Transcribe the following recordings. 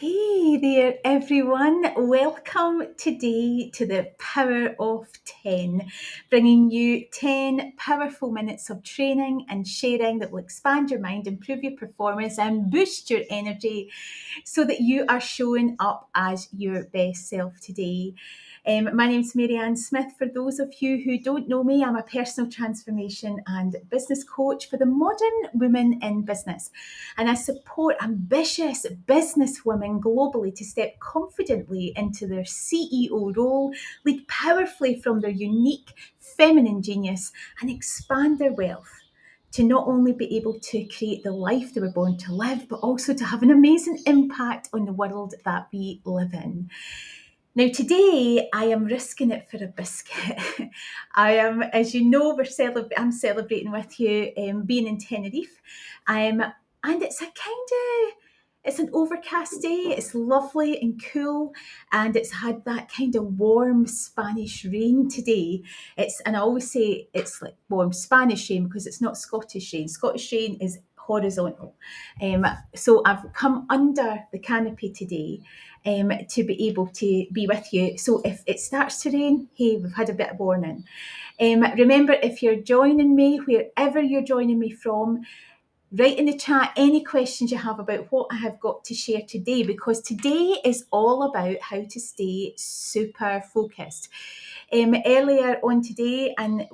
Hey there, everyone. Welcome today to the Power of 10, bringing you 10 powerful minutes of training and sharing that will expand your mind, improve your performance, and boost your energy so that you are showing up as your best self today. My name's Marianne Smith. For those of you who don't know me, I'm a personal transformation and business coach for the modern woman in business. And I support ambitious business women globally to step confidently into their CEO role, lead powerfully from their unique feminine genius, and expand their wealth to not only be able to create the life they were born to live, but also to have an amazing impact on the world that we live in. Now, today I am risking it for a biscuit. I am, as you know, I'm celebrating with you being in Tenerife. And it's an overcast day. It's lovely and cool, and it's had that kind of warm Spanish rain today. And I always say it's like warm Spanish rain because it's not Scottish rain. Scottish rain is horizontal. So I've come under the canopy today to be able to be with you. So if it starts to rain, hey, we've had a bit of warning. Remember, if you're joining me, wherever you're joining me from, write in the chat any questions you have about what I have got to share today, because today is all about how to stay super focused. Earlier on today, and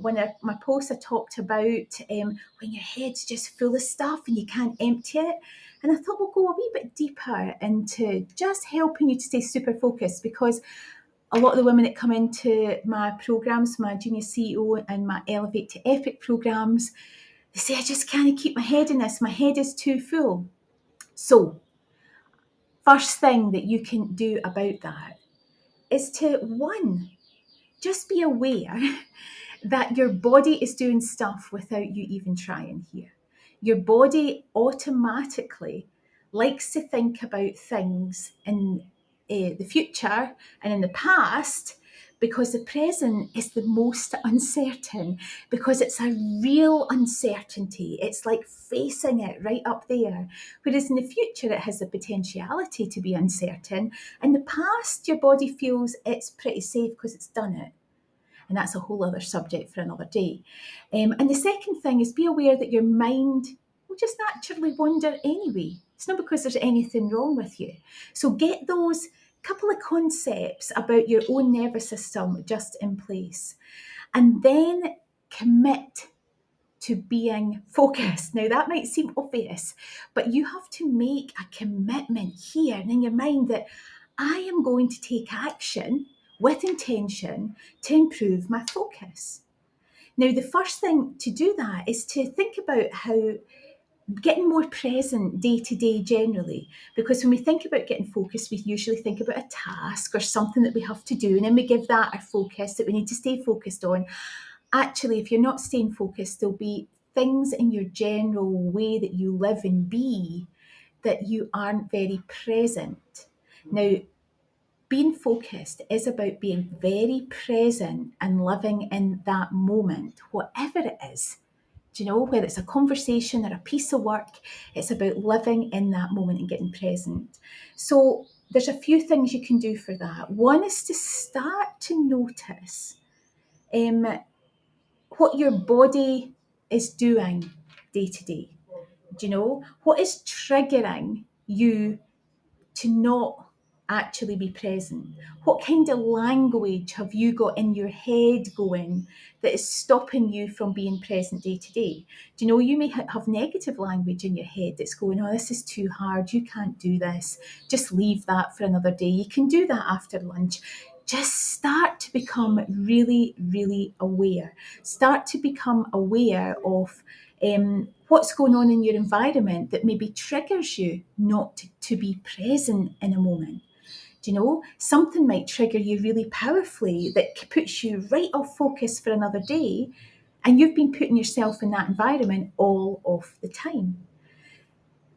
my post, I talked about when your head's just full of stuff and you can't empty it. And I thought we'll go a wee bit deeper into just helping you to stay super focused, because a lot of the women that come into my programs, my Junior CEO and my Elevate to Epic programs, they say, I just can't keep my head in this. My head is too full. So, first thing that you can do about that is to, one, just be aware that your body is doing stuff without you even trying here. Your body automatically likes to think about things in the future and in the past, because the present is the most uncertain, because it's a real uncertainty. It's like facing it right up there. Whereas in the future, it has the potentiality to be uncertain. In the past, your body feels it's pretty safe because it's done it. And that's a whole other subject for another day. And the second thing is, be aware that your mind will just naturally wander anyway. It's not because there's anything wrong with you. So get those couple of concepts about your own nervous system just in place. And then commit to being focused. Now, that might seem obvious, but you have to make a commitment here and in your mind that I am going to take action with intention to improve my focus. Now, the first thing to do that is to think about how getting more present day to day generally, because when we think about getting focused, we usually think about a task or something that we have to do, and then we give that our focus that we need to stay focused on. Actually, if you're not staying focused, there'll be things in your general way that you live and be that you aren't very present. Now, being focused is about being very present and living in that moment, whatever it is. Do you know, whether it's a conversation or a piece of work, it's about living in that moment and getting present. So there's a few things you can do for that. One is to start to notice what your body is doing day to day. Do you know, what is triggering you to not actually be present? What kind of language have you got in your head going that is stopping you from being present day to day? Do you know, you may have negative language in your head that's going, oh, this is too hard, you can't do this, just leave that for another day, you can do that after lunch. Just start to become really, really aware. Start to become aware of what's going on in your environment that maybe triggers you not to be present in a moment. Do you know, something might trigger you really powerfully that puts you right off focus for another day, and you've been putting yourself in that environment all of the time.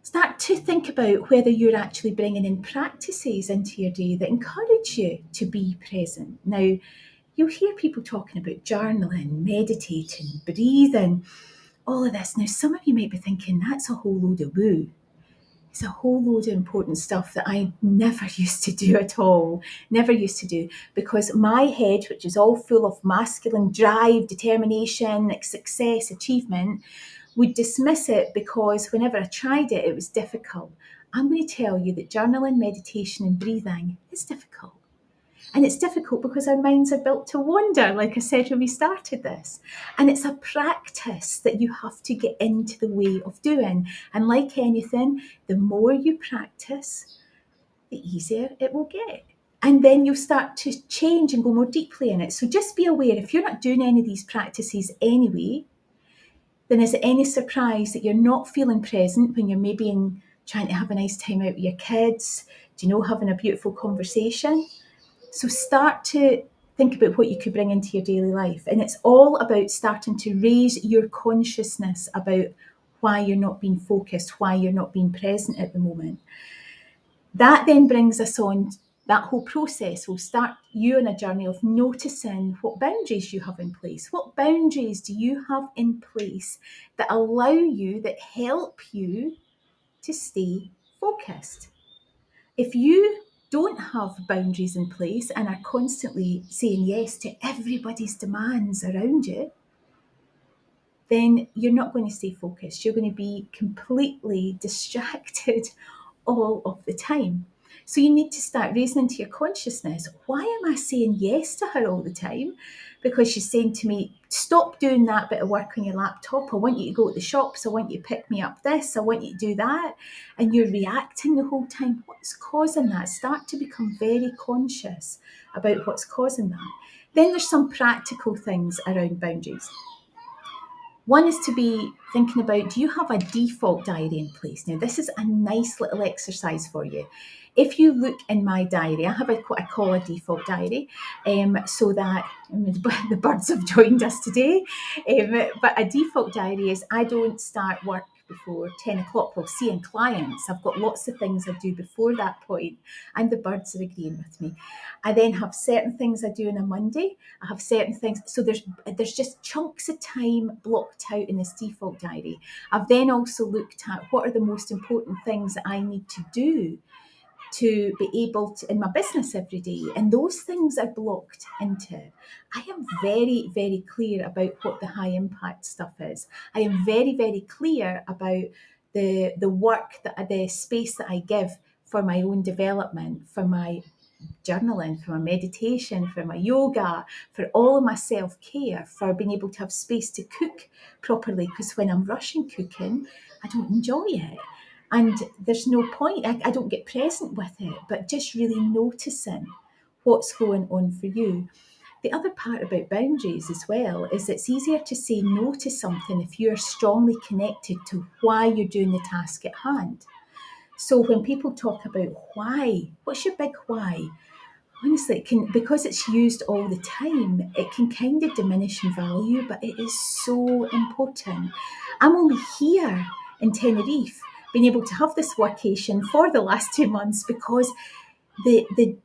Start to think about whether you're actually bringing in practices into your day that encourage you to be present. Now, you'll hear people talking about journaling, meditating, breathing, all of this. Now, some of you might be thinking that's a whole load of woo. It's a whole load of important stuff that I never used to do at all. Never used to do, because my head, which is all full of masculine drive, determination, success, achievement, would dismiss it because whenever I tried it, it was difficult. I'm going to tell you that journaling, meditation, and breathing is difficult. And it's difficult because our minds are built to wander, like I said when we started this. And it's a practice that you have to get into the way of doing. And like anything, the more you practice, the easier it will get. And then you'll start to change and go more deeply in it. So just be aware, if you're not doing any of these practices anyway, then is it any surprise that you're not feeling present when you're maybe trying to have a nice time out with your kids, having a beautiful conversation? So start to think about what you could bring into your daily life. And it's all about starting to raise your consciousness about why you're not being focused, why you're not being present at the moment. That then brings us on, that whole process will start you on a journey of noticing what boundaries you have in place. What boundaries do you have in place that allow you, that help you to stay focused? If you don't have boundaries in place and are constantly saying yes to everybody's demands around you, then you're not going to stay focused. You're going to be completely distracted all of the time. So you need to start raising into your consciousness, why am I saying yes to her all the time? Because she's saying to me, stop doing that bit of work on your laptop. I want you to go to the shops. I want you to pick me up this. I want you to do that. And you're reacting the whole time. What's causing that? Start to become very conscious about what's causing that. Then there's some practical things around boundaries. One is to be thinking about, do you have a default diary in place? Now, this is a nice little exercise for you. If you look in my diary, I have what I call a default diary, so that the birds have joined us today. But a default diary is I don't start work before 10 o'clock. Well, seeing clients, I've got lots of things I do before that point, and the birds are agreeing with me. I then have certain things I do on a Monday. I have certain things. So there's just chunks of time blocked out in this default diary. I've then also looked at what are the most important things that I need to do to be able to in my business every day, and those things are blocked into it. I am very, very clear about what the high impact stuff is. I am very, very clear about the work, the space that I give for my own development, for my journaling, for my meditation, for my yoga, for all of my self-care, for being able to have space to cook properly, because when I'm rushing cooking, I don't enjoy it. And there's no point, I don't get present with it, but just really noticing what's going on for you. The other part about boundaries as well is it's easier to say no to something if you're strongly connected to why you're doing the task at hand. So when people talk about why, what's your big why? Honestly, because it's used all the time, it can kind of diminish in value, but it is so important. I'm only here in Tenerife, being able to have this workation for the last 2 months because the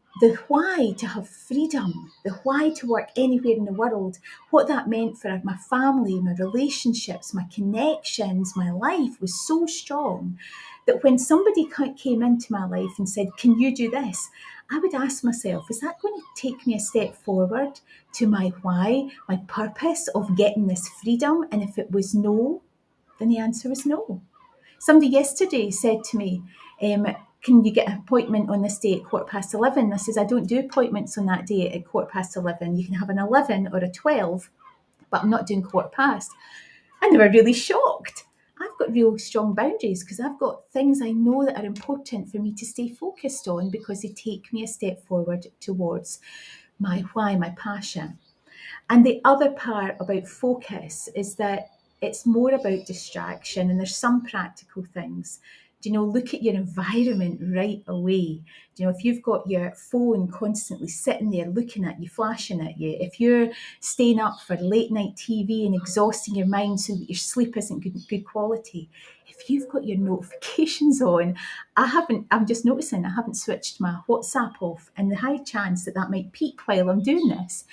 why to have freedom, the why to work anywhere in the world, what that meant for my family, my relationships, my connections, my life was so strong that when somebody came into my life and said, can you do this? I would ask myself, is that going to take me a step forward to my why, my purpose of getting this freedom? And if it was no, then the answer was no. Somebody yesterday said to me, can you get an appointment on this day at 11:15? I says, I don't do appointments on that day at 11:15. You can have an 11 or a 12, but I'm not doing 15:15. And they were really shocked. I've got real strong boundaries because I've got things I know that are important for me to stay focused on because they take me a step forward towards my why, my passion. And the other part about focus is that it's more about distraction, and there's some practical things. Look at your environment right away. If you've got your phone constantly sitting there looking at you, flashing at you, if you're staying up for late night TV and exhausting your mind so that your sleep isn't good quality, if you've got your notifications on, I'm just noticing I haven't switched my WhatsApp off, and the high chance that might peak while I'm doing this.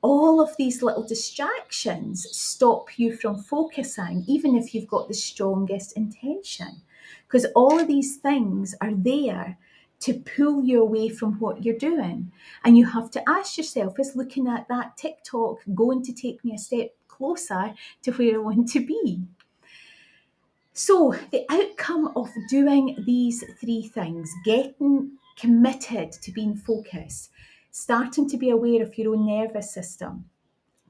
all of these little distractions stop you from focusing, even if you've got the strongest intention. Because all of these things are there to pull you away from what you're doing. And you have to ask yourself, is looking at that TikTok going to take me a step closer to where I want to be? So, the outcome of doing these three things, getting committed to being focused, starting to be aware of your own nervous system,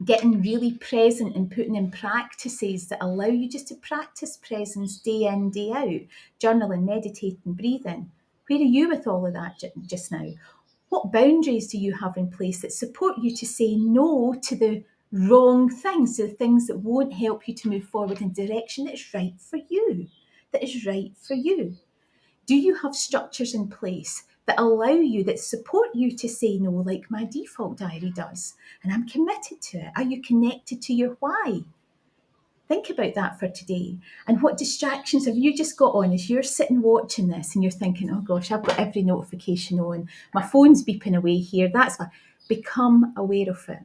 getting really present and putting in practices that allow you just to practice presence day in, day out, journaling, meditating, breathing. Where are you with all of that just now? What boundaries do you have in place that support you to say no to the wrong things, to the things that won't help you to move forward in a direction that is right for you, that is right for you? Do you have structures in place that allow you, that support you to say no, like my default diary does? And I'm committed to it. Are you connected to your why? Think about that for today. And what distractions have you just got on as you're sitting watching this and you're thinking, oh gosh, I've got every notification on. My phone's beeping away here. That's why. Become aware of it.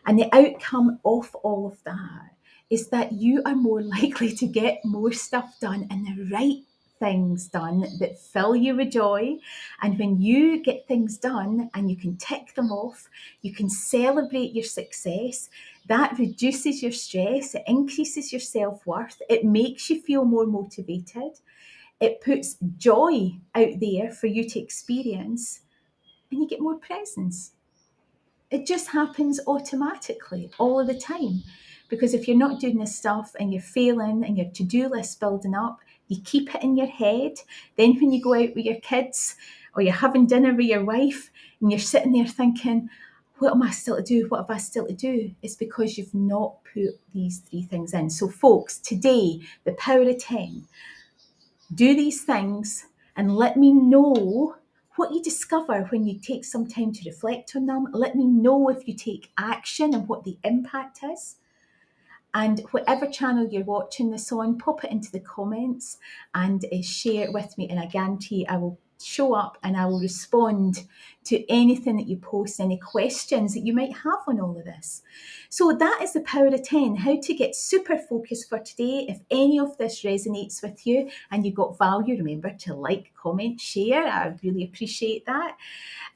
And the outcome of all of that is that you are more likely to get more stuff done and the right things done that fill you with joy. And when you get things done and you can tick them off, you can celebrate your success. That reduces your stress, it increases your self-worth, it makes you feel more motivated, it puts joy out there for you to experience, and you get more presence. It just happens automatically all of the time. Because if you're not doing this stuff and you're failing and your to-do list building up, you keep it in your head. Then when you go out with your kids or you're having dinner with your wife and you're sitting there thinking, what am I still to do? What have I still to do? It's because you've not put these three things in. So folks, today, the power of 10, do these things and let me know what you discover when you take some time to reflect on them. Let me know if you take action and what the impact is. And whatever channel you're watching this on, pop it into the comments and share it with me. And I guarantee I will show up and I will respond to anything that you post, any questions that you might have on all of this. So that is the power of 10, how to get super focused for today. If any of this resonates with you and you got value, remember to like, comment, share. I really appreciate that.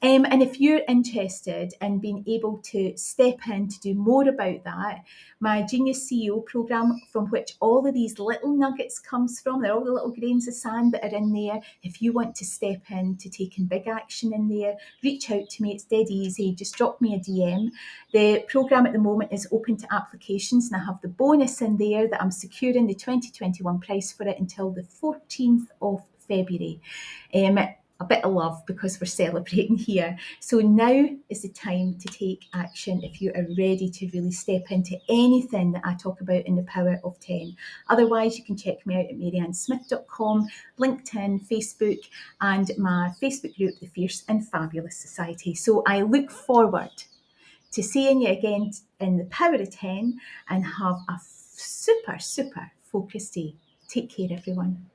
And if you're interested in being able to step in to do more about that, my Genius CEO program, from which all of these little nuggets comes from, they're all the little grains of sand that are in there. If you want to step in to taking big action in there, reach out to me. It's dead easy. Just drop me a DM. The program at the moment is open to applications, and I have the bonus in there that I'm securing the 2021 price for it until the 14th of February. A bit of love because we're celebrating here. So now is the time to take action if you are ready to really step into anything that I talk about in the power of 10. Otherwise, you can check me out at maryannesmith.com, LinkedIn, Facebook, and my Facebook group, the Fierce and Fabulous Society. So I look forward to seeing you again in the power of 10 and have a super, super focused day. Take care, everyone.